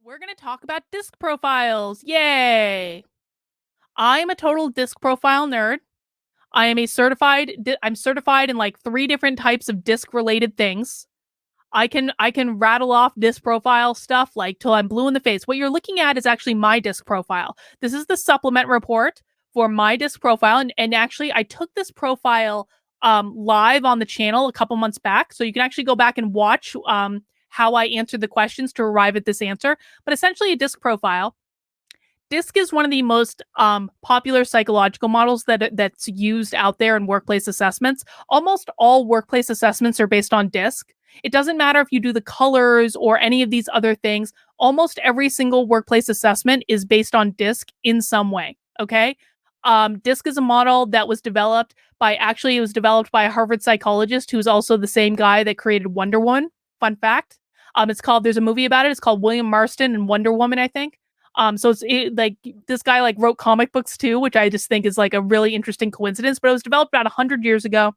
We're going to talk about disc profiles. Yay! I'm a total disc profile nerd. I am I'm certified in like three different types of disc related things. I can rattle off disc profile stuff like till I'm blue in the face. What you're looking at is actually my disc profile. This is the supplement report for my disc profile, and actually I took this profile live on the channel a couple months back, so you can actually go back and watch how I answered the questions to arrive at this answer. But essentially, a disc profile. DISC is one of the most popular psychological models that's used out there in workplace assessments. Almost all workplace assessments are based on DISC. It doesn't matter if you do the colors or any of these other things. Almost every single workplace assessment is based on DISC in some way. Okay. DISC is a model that was developed it was developed by a Harvard psychologist who's also the same guy that created Wonder Woman. Fun fact. There's a movie about it. It's called William Marston and Wonder Woman, I think. Like this guy like wrote comic books too, which I just think is like a really interesting coincidence. But it was developed about 100 years ago.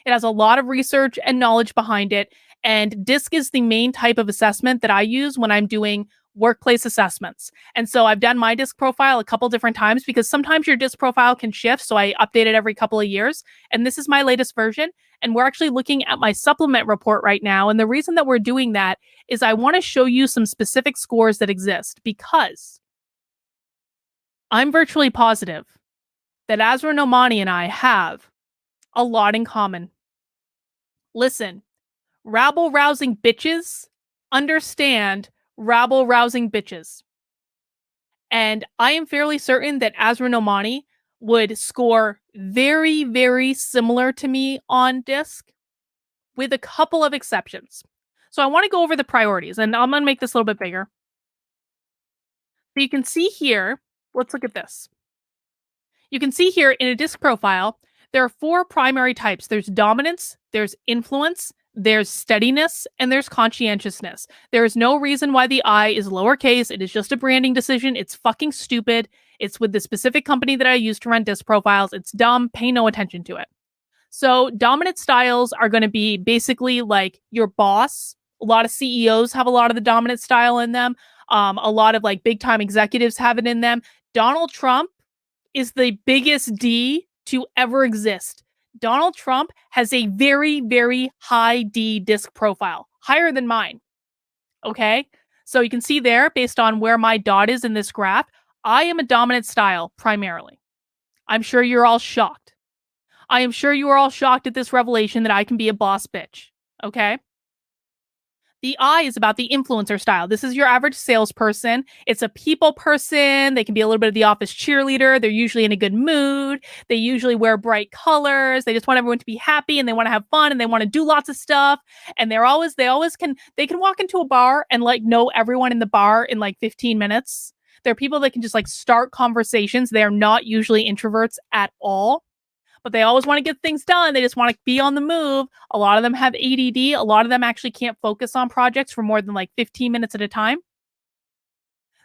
It has a lot of research and knowledge behind it, and DISC is the main type of assessment that I use when I'm doing workplace assessments. And so I've done my DISC profile a couple different times because sometimes your DISC profile can shift. So I update it every couple of years. And this is my latest version. And we're actually looking at my supplement report right now. And the reason that we're doing that is I want to show you some specific scores that exist because I'm virtually positive that Asra Nomani and I have a lot in common. Listen, rabble rousing bitches understand rabble rousing bitches. And I am fairly certain that Asra Nomani would score very, very similar to me on DISC with a couple of exceptions. So I want to go over the priorities, and I'm going to make this a little bit bigger. So you can see here, let's look at this. You can see here in a DISC profile, there are four primary types. There's dominance, there's influence, there's steadiness, and there's conscientiousness. There is no reason why the I is lowercase. It is just a branding decision. It's fucking stupid. It's with the specific company that I use to run DISC profiles. It's dumb. Pay no attention to it. So dominant styles are going to be basically like your boss. A lot of CEOs have a lot of the dominant style in them. A lot of like big time executives have it in them. Donald Trump is the biggest D to ever exist. Donald Trump has a very, very high D DISC profile, higher than mine. Okay. So you can see there, based on where my dot is in this graph, I am a dominant style primarily. I'm sure you're all shocked. I am sure you are all shocked at this revelation that I can be a boss bitch. Okay. The I is about the influencer style. This is your average salesperson. It's a people person. They can be a little bit of the office cheerleader. They're usually in a good mood. They usually wear bright colors. They just want everyone to be happy and they want to have fun and they want to do lots of stuff. And they can walk into a bar and like know everyone in the bar in like 15 minutes. They're people that can just like start conversations. They are not usually introverts at all, but they always want to get things done. They just want to be on the move. A lot of them have ADD. A lot of them actually can't focus on projects for more than like 15 minutes at a time.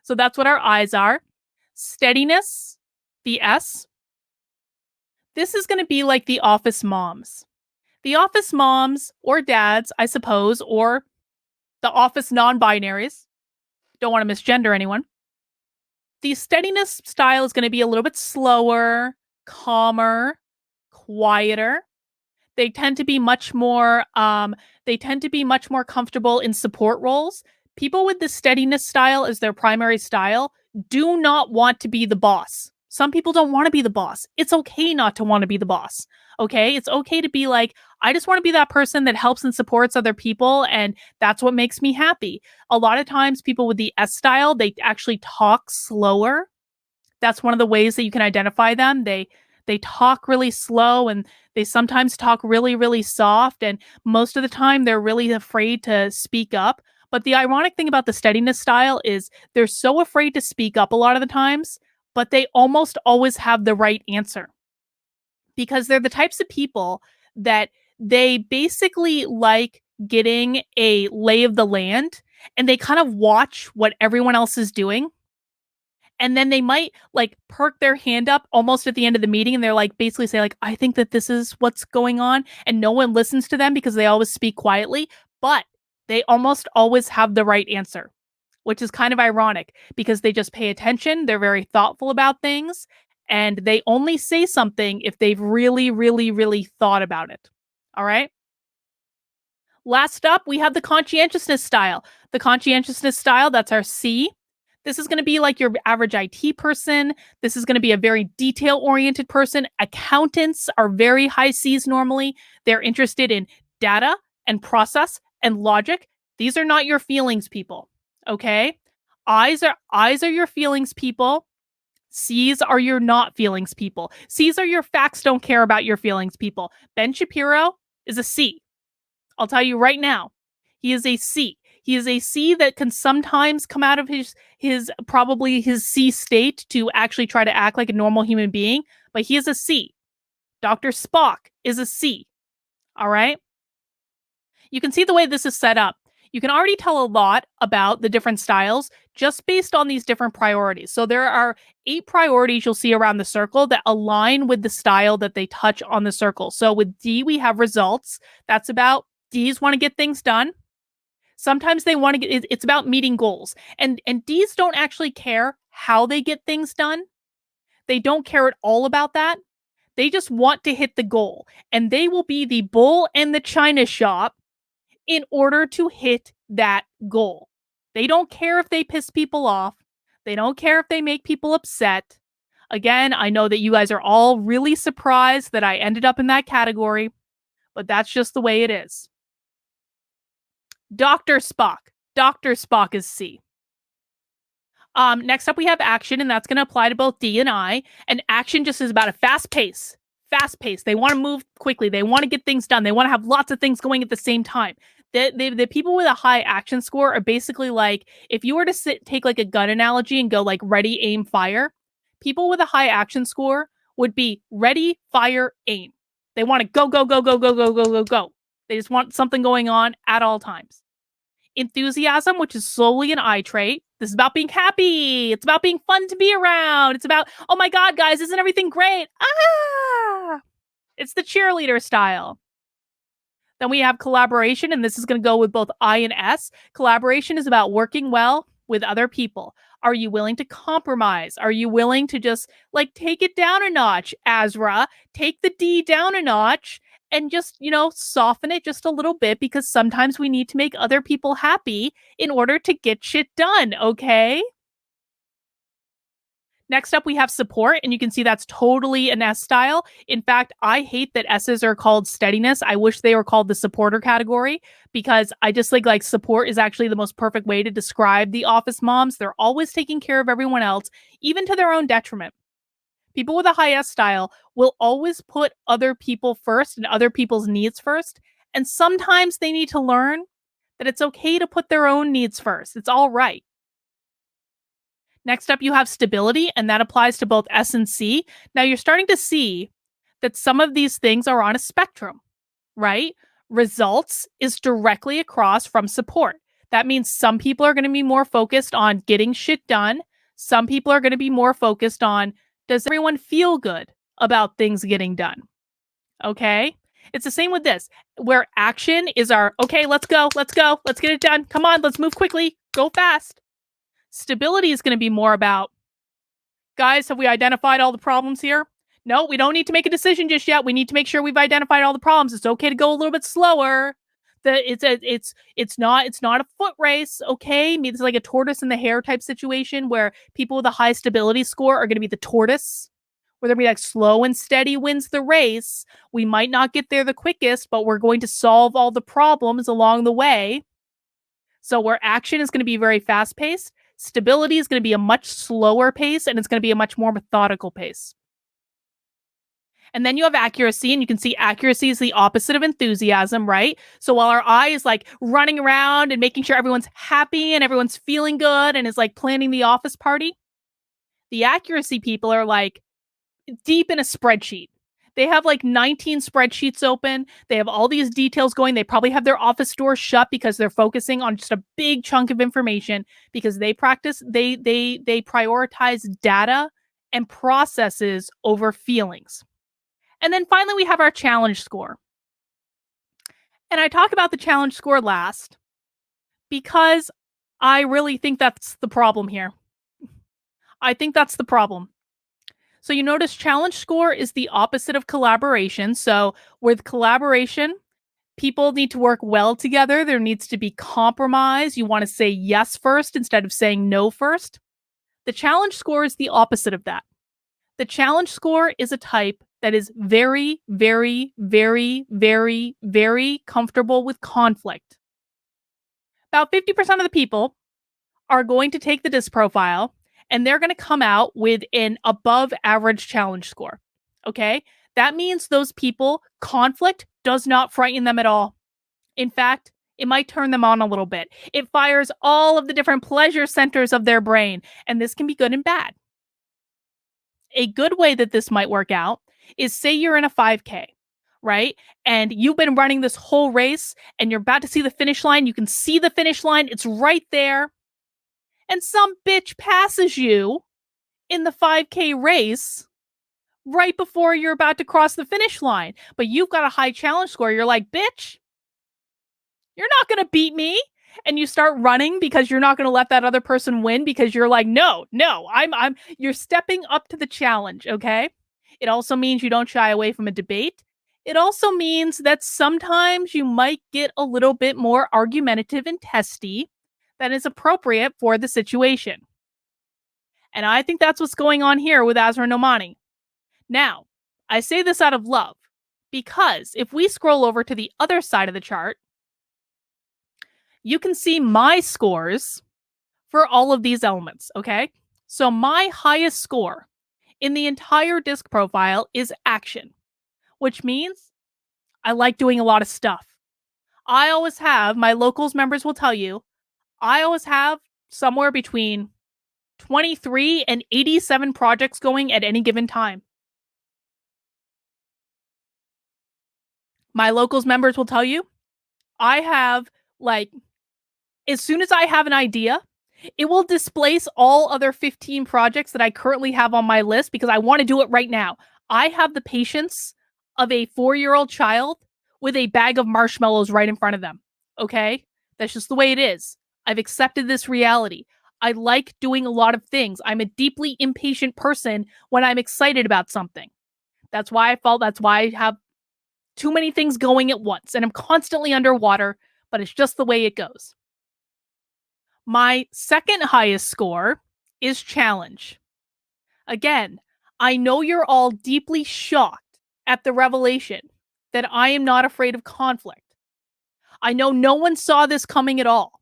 So that's what our I's are. Steadiness, the S. This is going to be like the office moms. The office moms or dads, I suppose, or the office non-binaries. Don't want to misgender anyone. The steadiness style is going to be a little bit slower, calmer, quieter. They tend to be much more comfortable in support roles. People with the steadiness style as their primary style do not want to be the boss. Some people don't want to be the boss. It's okay not to want to be the boss. Okay? It's okay to be like, I just want to be that person that helps and supports other people, and that's what makes me happy. A lot of times people with the S style, they actually talk slower. That's one of the ways that you can identify them. They talk really slow and they sometimes talk really, really soft. And most of the time, they're really afraid to speak up. But the ironic thing about the steadiness style is they're so afraid to speak up a lot of the times, but they almost always have the right answer because they're the types of people that they basically like getting a lay of the land and they kind of watch what everyone else is doing. And then they might like perk their hand up almost at the end of the meeting and they're like basically say like, I think that this is what's going on. And no one listens to them because they always speak quietly, but they almost always have the right answer. which is kind of ironic because they just pay attention. They're very thoughtful about things, and they only say something if they've really, really, really thought about it. All right. Last up, we have the conscientiousness style. The conscientiousness style, that's our C. This is going to be like your average IT person. This is going to be a very detail oriented person. Accountants are very high C's normally. They're interested in data and process and logic. These are not your feelings people. Okay? Eyes are your feelings people. C's are your not feelings people. C's are your facts don't care about your feelings people. Ben Shapiro is a C. I'll tell you right now, he is a C. He is a C that can sometimes come out of his probably his C state to actually try to act like a normal human being, but he is a C. Dr. Spock is a C. All right? You can see the way this is set up. You can already tell a lot about the different styles just based on these different priorities. So there are 8 priorities you'll see around the circle that align with the style that they touch on the circle. So with D, we have results. That's about D's want to get things done. Sometimes they want to get it's about meeting goals. And D's don't actually care how they get things done. They don't care at all about that. They just want to hit the goal. And they will be the bull and the china shop in order to hit that goal. They don't care if they piss people off. They don't care if they make people upset. Again, I know that you guys are all really surprised that I ended up in that category, but that's just the way it is. Dr. Spock. Dr. Spock is C. Next up, we have action, and that's going to apply to both D and I. And action just is about a fast pace. Fast pace. They want to move quickly. They want to get things done. They want to have lots of things going at the same time. The people with a high action score are basically like, if you were to take like a gun analogy and go like ready, aim, fire, people with a high action score would be ready, fire, aim. They want to go, go, go, go, go, go, go, go, go. They just want something going on at all times. Enthusiasm, which is solely an I trait. This is about being happy. It's about being fun to be around. It's about, oh my God, guys, isn't everything great? Ah! It's the cheerleader style. Then we have collaboration, and this is going to go with both I and S. Collaboration is about working well with other people. Are you willing to compromise? Are you willing to just like take it down a notch, Asra? Take the D down a notch and just, soften it just a little bit because sometimes we need to make other people happy in order to get shit done, okay? Next up, we have support, and you can see that's totally an S style. In fact, I hate that S's are called steadiness. I wish they were called the supporter category because I just think like support is actually the most perfect way to describe the office moms. They're always taking care of everyone else, even to their own detriment. People with a high S style will always put other people first and other people's needs first. And sometimes they need to learn that it's okay to put their own needs first. It's all right. Next up, you have stability, and that applies to both S and C. Now, you're starting to see that some of these things are on a spectrum, right? Results is directly across from support. That means some people are going to be more focused on getting shit done. Some people are going to be more focused on, does everyone feel good about things getting done? Okay? It's the same with this, where action is our, okay, let's go, let's get it done. Come on, let's move quickly, go fast. Stability is going to be more about, guys, have we identified all the problems here? No, we don't need to make a decision just yet. We need to make sure we've identified all the problems. It's okay to go a little bit slower. It's not a foot race, okay? Maybe it's like a tortoise and the hare type situation where people with a high stability score are going to be the tortoise, where they're going to be like slow and steady wins the race. We might not get there the quickest, but we're going to solve all the problems along the way. So where action is going to be very fast paced, stability is going to be a much slower pace, and it's going to be a much more methodical pace. And then you have accuracy, and you can see accuracy is the opposite of enthusiasm, right? So while our eye is like running around and making sure everyone's happy and everyone's feeling good and is like planning the office party, the accuracy people are like deep in a spreadsheet. They have like 19 spreadsheets open. They have all these details going. They probably have their office doors shut because they're focusing on just a big chunk of information because they prioritize data and processes over feelings. And then finally, we have our challenge score. And I talk about the challenge score last because I really think that's the problem here. I think that's the problem. So you notice challenge score is the opposite of collaboration. So with collaboration, people need to work well together. There needs to be compromise. You want to say yes first instead of saying no first. The challenge score is the opposite of that. The challenge score is a type that is very, very, very, very, very comfortable with conflict. About 50% of the people are going to take the disc profile and they're going to come out with an above average challenge score. Okay. That means those people, conflict does not frighten them at all. In fact, it might turn them on a little bit. It fires all of the different pleasure centers of their brain, and this can be good and bad. A good way that this might work out is say you're in a 5K, right? And you've been running this whole race and you're about to see the finish line. You can see the finish line, it's right there. And some bitch passes you in the 5K race right before you're about to cross the finish line. But you've got a high challenge score. You're like, bitch, you're not going to beat me. And you start running because you're not going to let that other person win because you're like, no, you're stepping up to the challenge. Okay. It also means you don't shy away from a debate. It also means that sometimes you might get a little bit more argumentative and testy than is appropriate for the situation. And I think that's what's going on here with Asra Nomani. Now, I say this out of love because if we scroll over to the other side of the chart, you can see my scores for all of these elements, okay? So my highest score in the entire disc profile is action, which means I like doing a lot of stuff. I always have, my locals members will tell you, I always have somewhere between 23 and 87 projects going at any given time. My locals members will tell you, I have like, as soon as I have an idea, it will displace all other 15 projects that I currently have on my list because I want to do it right now. I have the patience of a 4-year-old child with a bag of marshmallows right in front of them. Okay? That's just the way it is. I've accepted this reality. I like doing a lot of things. I'm a deeply impatient person when I'm excited about something. That's why I have too many things going at once and I'm constantly underwater, but it's just the way it goes. My second highest score is challenge. Again, I know you're all deeply shocked at the revelation that I am not afraid of conflict. I know no one saw this coming at all,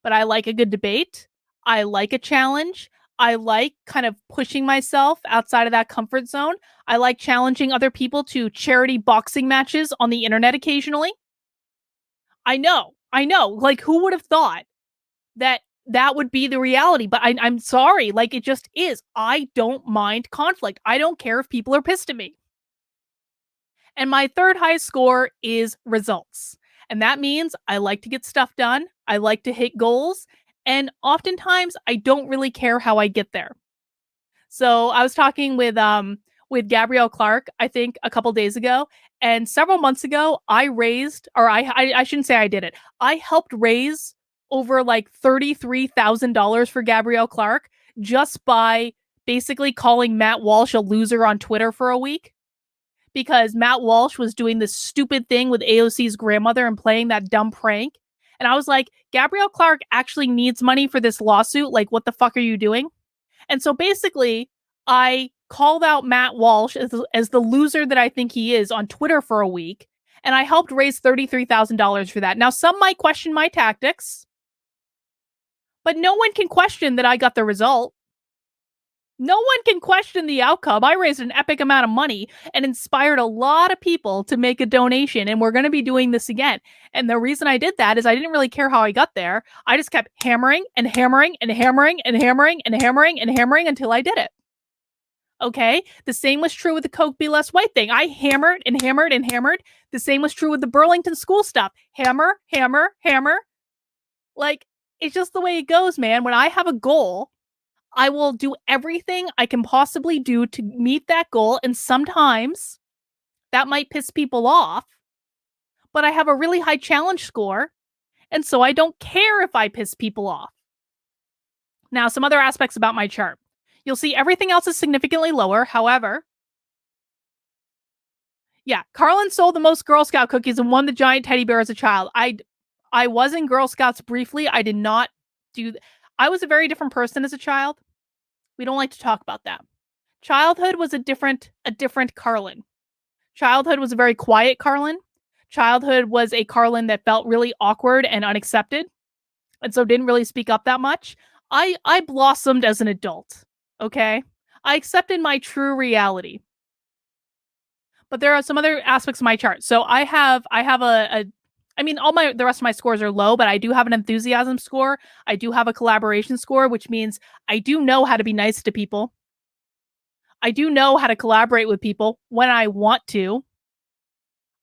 but I like a good debate. I like a challenge. I like kind of pushing myself outside of that comfort zone. I like challenging other people to charity boxing matches on the internet occasionally. I know. Like, who would have thought that that would be the reality? But I'm sorry. Like, it just is. I don't mind conflict. I don't care if people are pissed at me. And my third highest score is results. And that means I like to get stuff done. I like to hit goals. And oftentimes I don't really care how I get there. So I was talking with Gabrielle Clark, I think a couple days ago, and several months ago, I raised, or I shouldn't say I did it. I helped raise over like $33,000 for Gabrielle Clark just by basically calling Matt Walsh a loser on Twitter for a week because Matt Walsh was doing this stupid thing with AOC's grandmother and playing that dumb prank. And I was like, Gabrielle Clark actually needs money for this lawsuit. Like, what the fuck are you doing? And so basically, I called out Matt Walsh as the loser that I think he is on Twitter for a week. And I helped raise $33,000 for that. Now, some might question my tactics, but no one can question that I got the result. No one can question the outcome. I raised an epic amount of money and inspired a lot of people to make a donation. And we're going to be doing this again. And the reason I did that is I didn't really care how I got there. I just kept hammering and hammering and hammering and hammering and hammering and hammering until I did it. Okay. The same was true with the Coke Be Less White thing. I hammered and hammered and hammered. The same was true with the Burlington school stuff. Hammer, hammer, hammer. Like, it's just the way it goes, man. When I have a goal, I will do everything I can possibly do to meet that goal. And sometimes that might piss people off, but I have a really high challenge score. And so I don't care if I piss people off. Now, some other aspects about my chart. You'll see everything else is significantly lower. However, yeah, Carlin sold the most Girl Scout cookies and won the giant teddy bear as a child. I was in Girl Scouts briefly. I did not do I was a very different person as a child. We don't like to talk about that. Childhood was a different Carlin. Childhood was a very quiet Carlin. Childhood was a Carlin that felt really awkward and unaccepted, and so didn't really speak up that much. I blossomed as an adult. Okay? I accepted my true reality. But there are some other aspects of my chart. So I have a I mean all my the rest of my scores are low, but I do have an enthusiasm score. I do have a collaboration score, which means I do know how to be nice to people. I do know how to collaborate with people when I want to.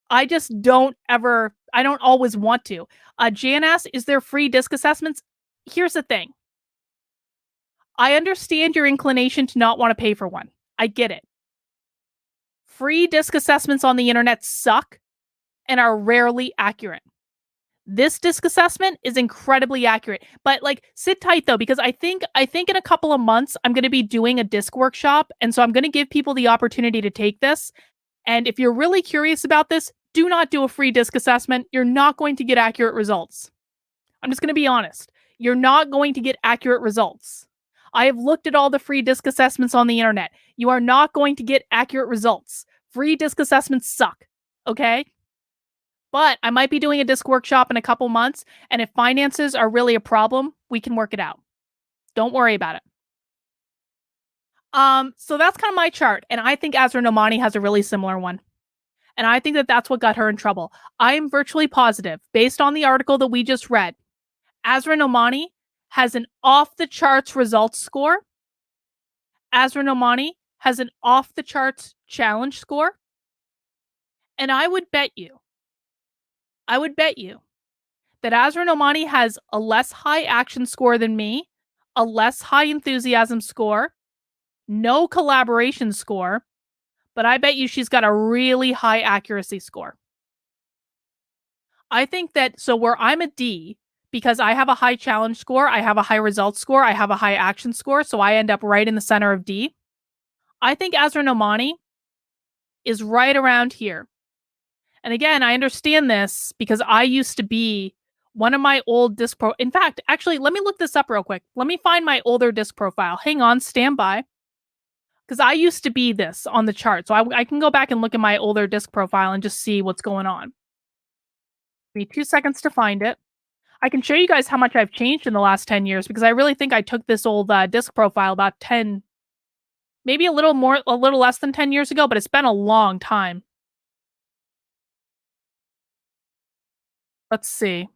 I don't always want to. Jan asked, is there free disc assessments? Here's the thing. I understand your inclination to not want to pay for one. I get it. Free disc assessments on the internet suck and are rarely accurate. This disc assessment is incredibly accurate. But like sit tight though, because I think in a couple of months I'm gonna be doing a disc workshop. And so I'm gonna give people the opportunity to take this. And if you're really curious about this, do not do a free disc assessment. You're not going to get accurate results. I'm just gonna be honest. You're not going to get accurate results. I have looked at all the free disc assessments on the internet. You are not going to get accurate results. Free disc assessments suck. Okay? But I might be doing a disc workshop in a couple months, and if finances are really a problem, we can work it out. Don't worry about it. So that's kind of my chart, and I think Asra Nomani has a really similar one. And I think that that's what got her in trouble. I am virtually positive, based on the article that we just read, Asra Nomani has an off the charts results score. Asra Nomani has an off the charts challenge score. And I would bet you that Asra Nomani has a less high action score than me, a less high enthusiasm score, no collaboration score, but I bet you she's got a really high accuracy score. I think that so where I'm a D, because I have a high challenge score, I have a high result score, I have a high action score, so I end up right in the center of D. I think Asra Nomani is right around here. And again, I understand this because I used to be one of my old disc pro. In fact, actually, let me look this up real quick. Let me find my older disc profile. Hang on, stand by. Because I used to be this on the chart. So I can go back and look at my older disc profile and just see what's going on. Give me 2 seconds to find it. I can show you guys how much I've changed in the last 10 years because I really think I took this old disc profile about 10, maybe a little less than 10 years ago, but it's been a long time. Let's see. If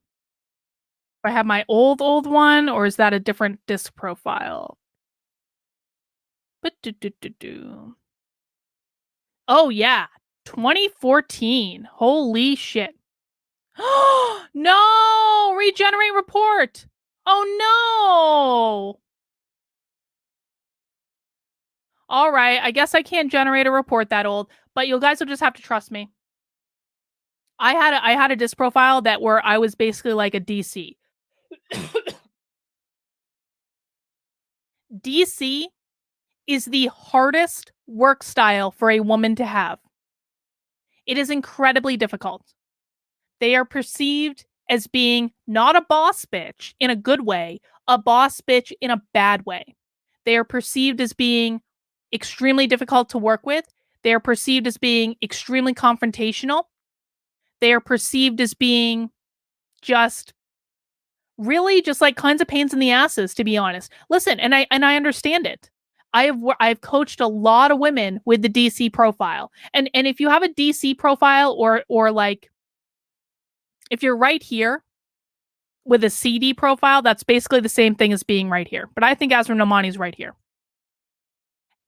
I have my old one, or is that a different disc profile? But oh yeah, 2014. Holy shit. No! Regenerate report! Oh no! All right, I guess I can't generate a report that old, but you guys will just have to trust me. I had a disc profile that where I was basically like a DC. DC is the hardest work style for a woman to have. It is incredibly difficult. They are perceived as being not a boss bitch in a good way, a boss bitch in a bad way. They are perceived as being extremely difficult to work with. They are perceived as being extremely confrontational. They are perceived as being just really just like kinds of pains in the asses, to be honest. Listen, and I understand it. I've coached a lot of women with the DC profile. And if you have a DC profile or like if you're right here with a CD profile, that's basically the same thing as being right here. But I think Asra Nomani's right here.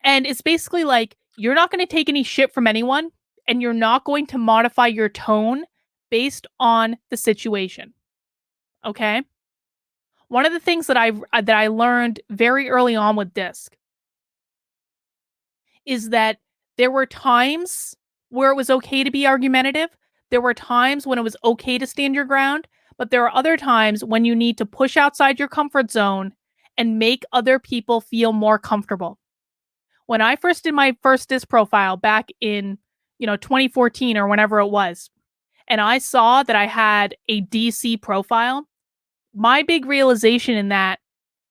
And it's basically like you're not going to take any shit from anyone and you're not going to modify your tone based on the situation. Okay? One of the things that I learned very early on with disc is that there were times where it was okay to be argumentative. There were times when it was okay to stand your ground, but there are other times when you need to push outside your comfort zone and make other people feel more comfortable. When I first did my first disc profile back in, 2014 or whenever it was, and I saw that I had a DC profile, my big realization in that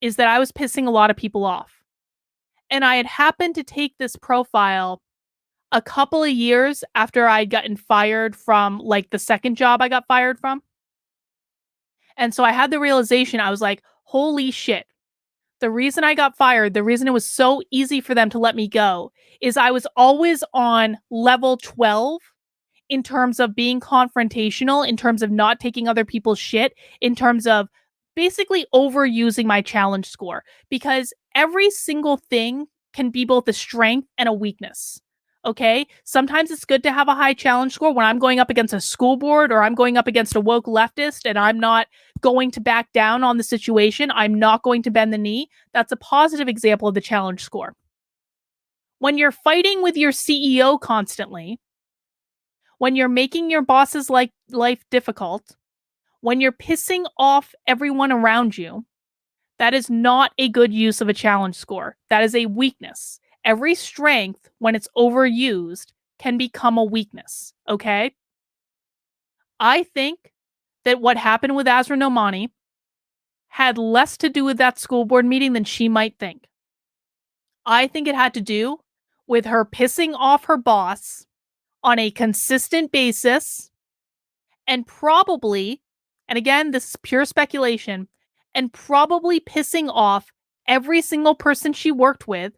is that I was pissing a lot of people off. And I had happened to take this profile a couple of years after I'd gotten fired from like the second job I got fired from. And so I had the realization, I was like, holy shit. The reason I got fired, the reason it was so easy for them to let me go is I was always on level 12 in terms of being confrontational, in terms of not taking other people's shit, in terms of basically overusing my challenge score, because every single thing can be both a strength and a weakness. Okay. Sometimes it's good to have a high challenge score when I'm going up against a school board or I'm going up against a woke leftist and I'm not going to back down on the situation. I'm not going to bend the knee. That's a positive example of the challenge score. When you're fighting with your CEO constantly, when you're making your boss's life difficult, when you're pissing off everyone around you, that is not a good use of a challenge score. That is a weakness. Every strength, when it's overused, can become a weakness. Okay? I think that what happened with Asra Nomani had less to do with that school board meeting than she might think. I think it had to do with her pissing off her boss on a consistent basis and probably, and again, this is pure speculation, and probably pissing off every single person she worked with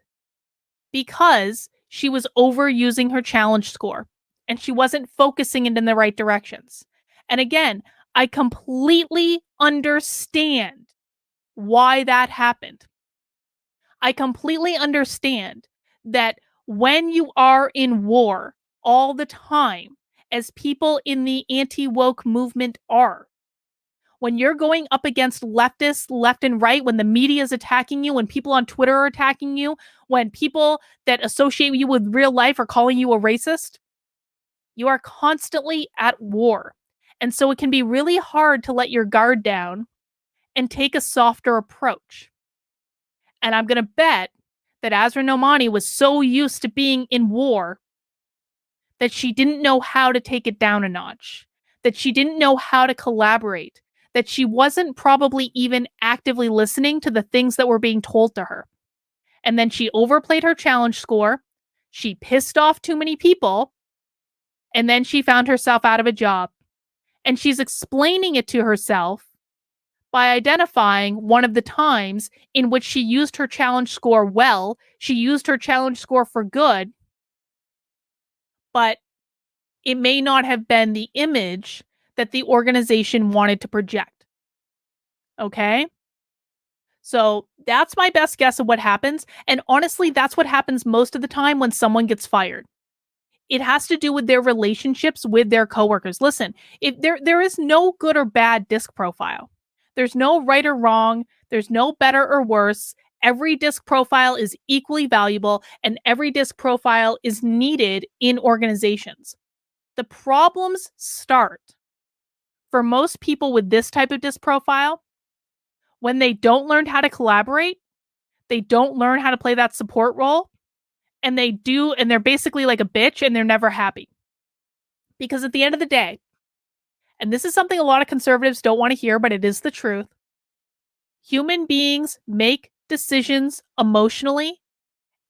because she was overusing her challenge score and she wasn't focusing it in the right directions. And again, I completely understand why that happened. I completely understand that when you are in war all the time, as people in the anti-woke movement are, when you're going up against leftists left and right, when the media is attacking you, when people on Twitter are attacking you, when people that associate you with real life are calling you a racist, you are constantly at war. And so it can be really hard to let your guard down and take a softer approach. And I'm going to bet that Asra Nomani was so used to being in war that she didn't know how to take it down a notch, that she didn't know how to collaborate, that she wasn't probably even actively listening to the things that were being told to her. And then she overplayed her challenge score. She pissed off too many people. And then she found herself out of a job. And she's explaining it to herself by identifying one of the times in which she used her challenge score well. She used her challenge score for good, but it may not have been the image that the organization wanted to project. Okay? So that's my best guess of what happens. And honestly, that's what happens most of the time when someone gets fired. It has to do with their relationships with their coworkers. Listen, if there is no good or bad disc profile. There's no right or wrong. There's no better or worse. Every disc profile is equally valuable and every disc profile is needed in organizations. The problems start for most people with this type of disc profile when they don't learn how to collaborate, they don't learn how to play that support role, and they're basically like a bitch and they're never happy. Because at the end of the day, and this is something a lot of conservatives don't want to hear, but it is the truth, human beings make decisions emotionally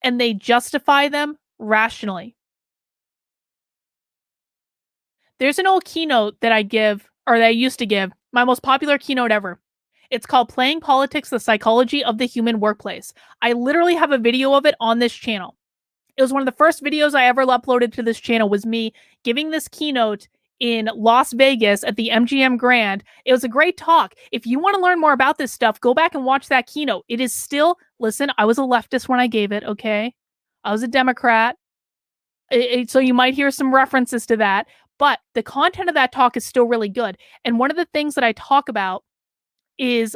and they justify them rationally. There's an old keynote that I give, or that I used to give, my most popular keynote ever. It's called Playing Politics, the Psychology of the Human Workplace. I literally have a video of it on this channel. It was one of the first videos I ever uploaded to this channel, was me giving this keynote in Las Vegas at the MGM Grand. It was a great talk. If you want to learn more about this stuff, go back and watch that keynote. It is still, listen, I was a leftist when I gave it, okay? I was a Democrat. So you might hear some references to that, but the content of that talk is still really good. And one of the things that I talk about is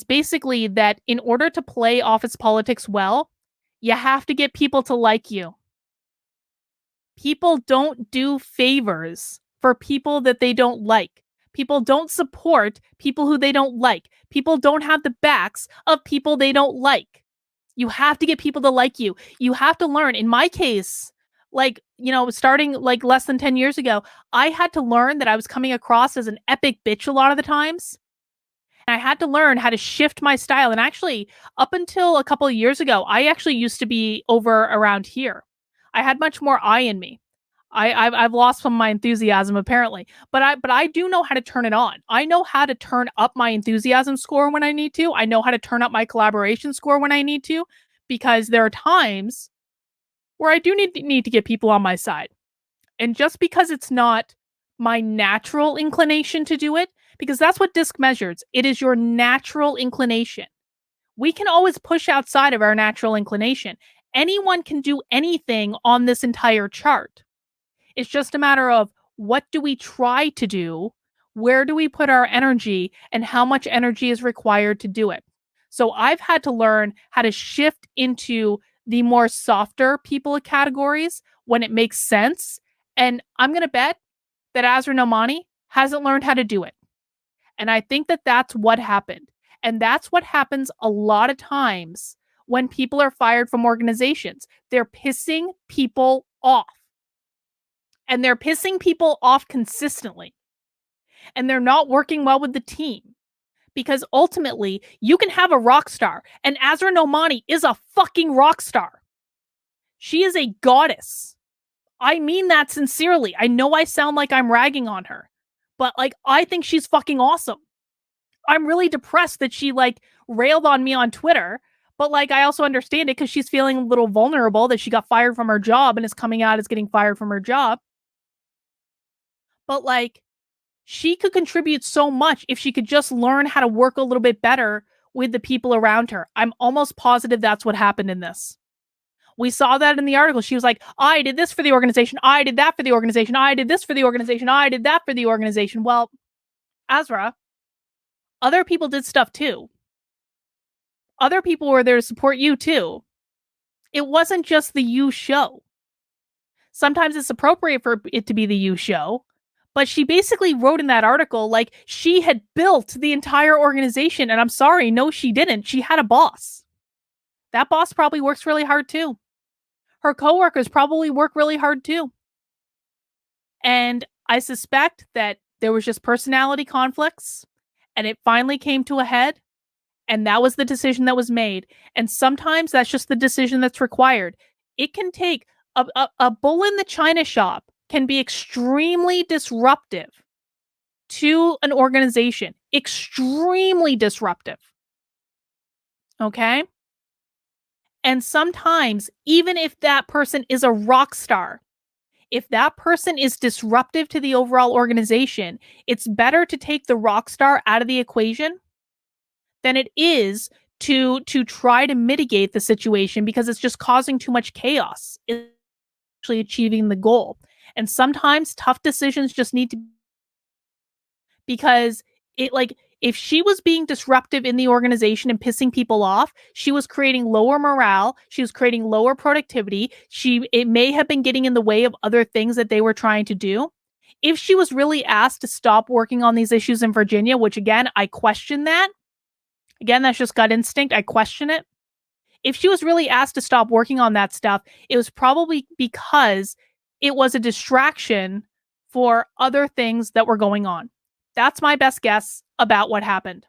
basically that in order to play office politics well, you have to get people to like you. People don't do favors for people that they don't like. People don't support people who they don't like. People don't have the backs of people they don't like. You have to get people to like you. You have to learn. In my case, like, starting like less than 10 years ago, I had to learn that I was coming across as an epic bitch a lot of the times. And I had to learn how to shift my style. And actually, up until a couple of years ago, I actually used to be over around here. I had much more I in me. I've lost some of my enthusiasm apparently, but I do know how to turn it on. I know how to turn up my enthusiasm score when I need to. I know how to turn up my collaboration score when I need to, because there are times where I do need to get people on my side. And just because it's not my natural inclination to do it, because that's what disc measures. It is your natural inclination. We can always push outside of our natural inclination. Anyone can do anything on this entire chart. It's just a matter of what do we try to do, where do we put our energy, and how much energy is required to do it. So I've had to learn how to shift into the more softer people categories when it makes sense. And I'm going to bet that Asra Nomani hasn't learned how to do it. And I think that that's what happened. And that's what happens a lot of times when people are fired from organizations. They're pissing people off. And they're pissing people off consistently. And they're not working well with the team. Because ultimately, you can have a rock star. And Asra Nomani is a fucking rock star. She is a goddess. I mean that sincerely. I know I sound like I'm ragging on her. But, like, I think she's fucking awesome. I'm really depressed that she, like, railed on me on Twitter. But, like, I also understand it because she's feeling a little vulnerable that she got fired from her job and is coming out as getting fired from her job. But, like, she could contribute so much if she could just learn how to work a little bit better with the people around her. I'm almost positive that's what happened in this. We saw that in the article. She was like, I did this for the organization. I did that for the organization. I did this for the organization. I did that for the organization. Well, Asra, other people did stuff too. Other people were there to support you too. It wasn't just the you show. Sometimes it's appropriate for it to be the you show. But she basically wrote in that article like she had built the entire organization. And I'm sorry, no, she didn't. She had a boss. That boss probably works really hard too. Her coworkers probably work really hard too. And I suspect that there was just personality conflicts and it finally came to a head. And that was the decision that was made. And sometimes that's just the decision that's required. It can take a bull in the china shop can be extremely disruptive to an organization. Extremely disruptive. Okay? And sometimes, even if that person is a rock star, if that person is disruptive to the overall organization, it's better to take the rock star out of the equation than it is to try to mitigate the situation because it's just causing too much chaos. It's actually achieving the goal. And sometimes tough decisions just need to, because it, like, if she was being disruptive in the organization and pissing people off, she was creating lower morale, she was creating lower productivity, it may have been getting in the way of other things that they were trying to do. If she was really asked to stop working on these issues in Virginia, which again, I question that. Again, that's just gut instinct. I question it. If she was really asked to stop working on that stuff, it was probably because it was a distraction for other things that were going on. That's my best guess about what happened.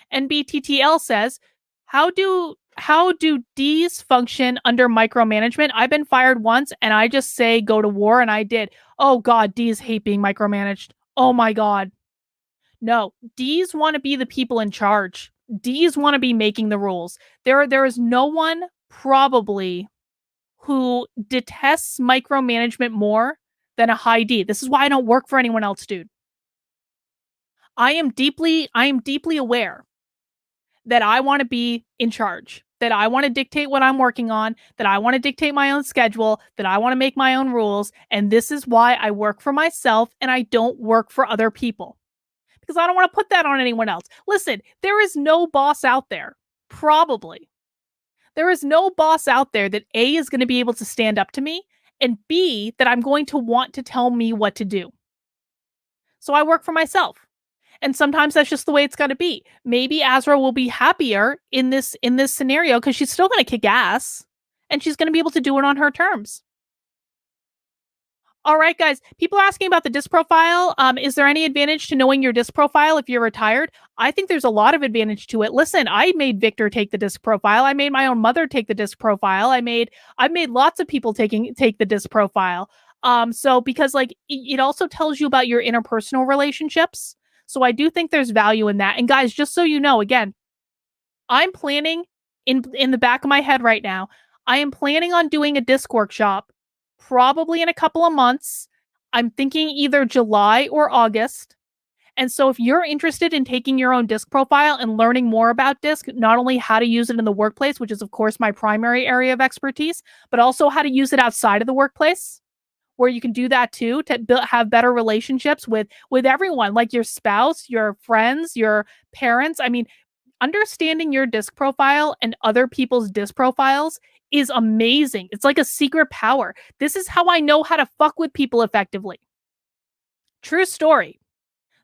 And BTTL says, how do Ds function under micromanagement? I've been fired once and I just say go to war, and I did. Oh God, Ds hate being micromanaged. Oh my God. No, Ds want to be the people in charge. Ds want to be making the rules. There is no one probably who detests micromanagement more than a high D. This is why I don't work for anyone else, dude. I am deeply aware that I want to be in charge, that I want to dictate what I'm working on, that I want to dictate my own schedule, that I want to make my own rules. And this is why I work for myself and I don't work for other people. Because I don't want to put that on anyone else. Listen, there is no boss out there, probably. There is no boss out there that A, is going to be able to stand up to me, and B, that I'm going to want to tell me what to do. So I work for myself. And sometimes that's just the way it's got to be. Maybe Asra will be happier in this scenario because she's still going to kick ass and she's going to be able to do it on her terms. All right, guys. People are asking about the disc profile. Is there any advantage to knowing your disc profile if you're retired? I think there's a lot of advantage to it. Listen, I made Victor take the disc profile. I made my own mother take the disc profile. I've made lots of people take the disc profile. So because like it also tells you about your interpersonal relationships. So I do think there's value in that. And guys, just so you know, again, I'm planning in the back of my head right now, I am planning on doing a disc workshop probably in a couple of months. I'm thinking either July or August. And so if you're interested in taking your own disc profile and learning more about disc, not only how to use it in the workplace, which is of course my primary area of expertise, but also how to use it outside of the workplace, where you can do that too to have better relationships with everyone, like your spouse, your friends, your parents. I mean, understanding your disc profile and other people's disc profiles is amazing. It's like a secret power. This is how I know how to fuck with people effectively. True story.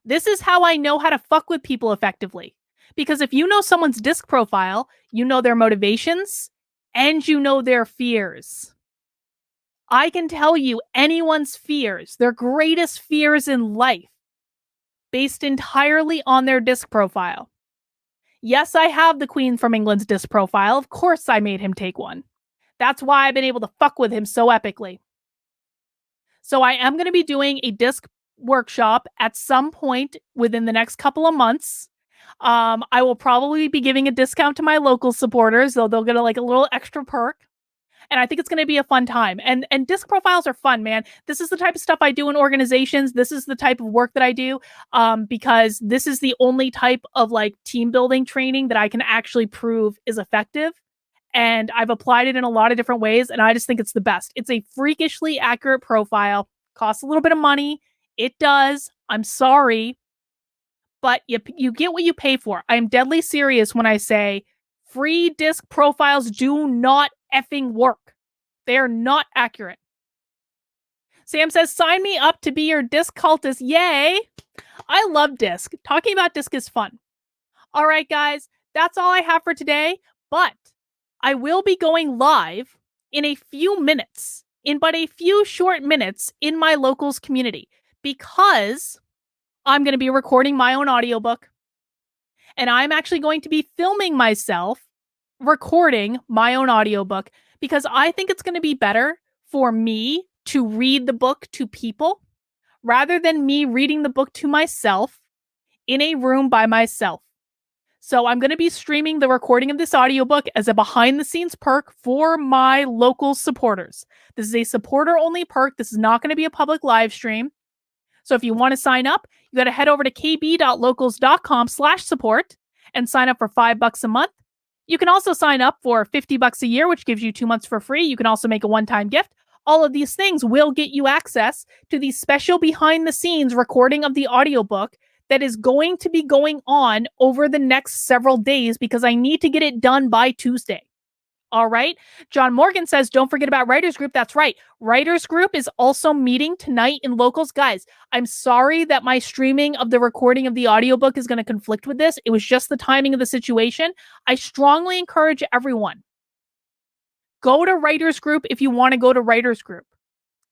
This is how I know how to fuck with people effectively. Because if you know someone's disc profile, you know their motivations and you know their fears. I can tell you anyone's fears, their greatest fears in life, based entirely on their disc profile. Yes, I have the Queen from England's disc profile. Of course, I made him take one. That's why I've been able to fuck with him so epically. So I am going to be doing a disc workshop at some point within the next couple of months. I will probably be giving a discount to my local supporters, though they'll get a little extra perk. And I think it's going to be a fun time. And disc profiles are fun, man. This is the type of stuff I do in organizations. This is the type of work that I do because this is the only type of like team building training that I can actually prove is effective. And I've applied it in a lot of different ways, and I just think it's the best. It's a freakishly accurate profile. Costs a little bit of money. It does. I'm sorry. But you get what you pay for. I am deadly serious when I say free disc profiles do not effing work. They are not accurate. Sam says, sign me up to be your disc cultist. Yay. I love disc. Talking about disc is fun. All right, guys, that's all I have for today. But I will be going live in a few minutes, in but a few short minutes in my locals community because I'm going to be recording my own audiobook. And I'm actually going to be filming myself recording my own audiobook because I think it's going to be better for me to read the book to people rather than me reading the book to myself in a room by myself. So I'm going to be streaming the recording of this audiobook as a behind the scenes perk for my local supporters. This is a supporter only perk. This is not going to be a public live stream. So if you want to sign up, you got to head over to kb.locals.com/support and sign up for $5 a month. You can also sign up for $50 a year, which gives you 2 months for free. You can also make a one-time gift. All of these things will get you access to the special behind the scenes recording of the audiobook that is going to be going on over the next several days because I need to get it done by Tuesday. All right. John Morgan says, don't forget about Writers Group. That's right. Writers Group is also meeting tonight in locals. Guys, I'm sorry that my streaming of the recording of the audiobook is going to conflict with this. It was just the timing of the situation. I strongly encourage everyone, go to Writers Group if you want to go to Writers Group.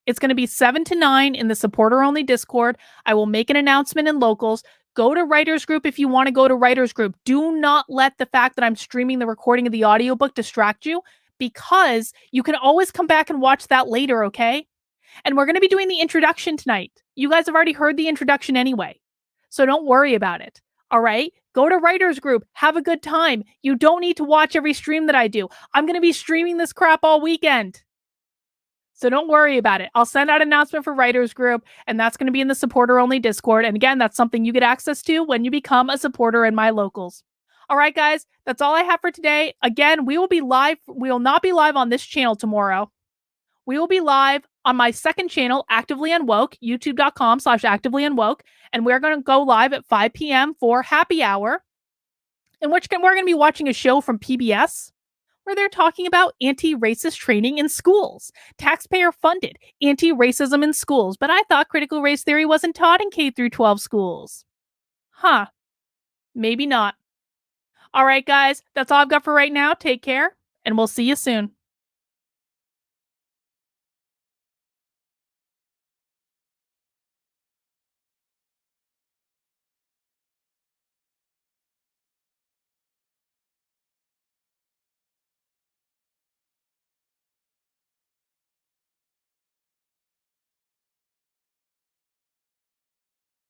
It's going to be 7 to 9 in the supporter-only Discord. I will make an announcement in locals. Go to Writers Group if you want to go to Writers Group. Do not let the fact that I'm streaming the recording of the audiobook distract you because you can always come back and watch that later, okay? And we're going to be doing the introduction tonight. You guys have already heard the introduction anyway, so don't worry about it, all right? Go to Writers Group. Have a good time. You don't need to watch every stream that I do. I'm going to be streaming this crap all weekend. So don't worry about it. I'll send out an announcement for Writers Group, and that's going to be in the supporter-only Discord. And again, that's something you get access to when you become a supporter in my locals. All right, guys, that's all I have for today. Again, we will be live. We will not be live on this channel tomorrow. We will be live on my second channel, Actively Unwoke, youtube.com/activelyunwoke. And we're going to go live at 5 p.m. for happy hour, in which we're going to be watching a show from PBS. where they're talking about anti racist training in schools, taxpayer funded anti racism in schools, but I thought critical race theory wasn't taught in K through 12 schools. Huh, maybe not. All right, guys, that's all I've got for right now. Take care, and we'll see you soon.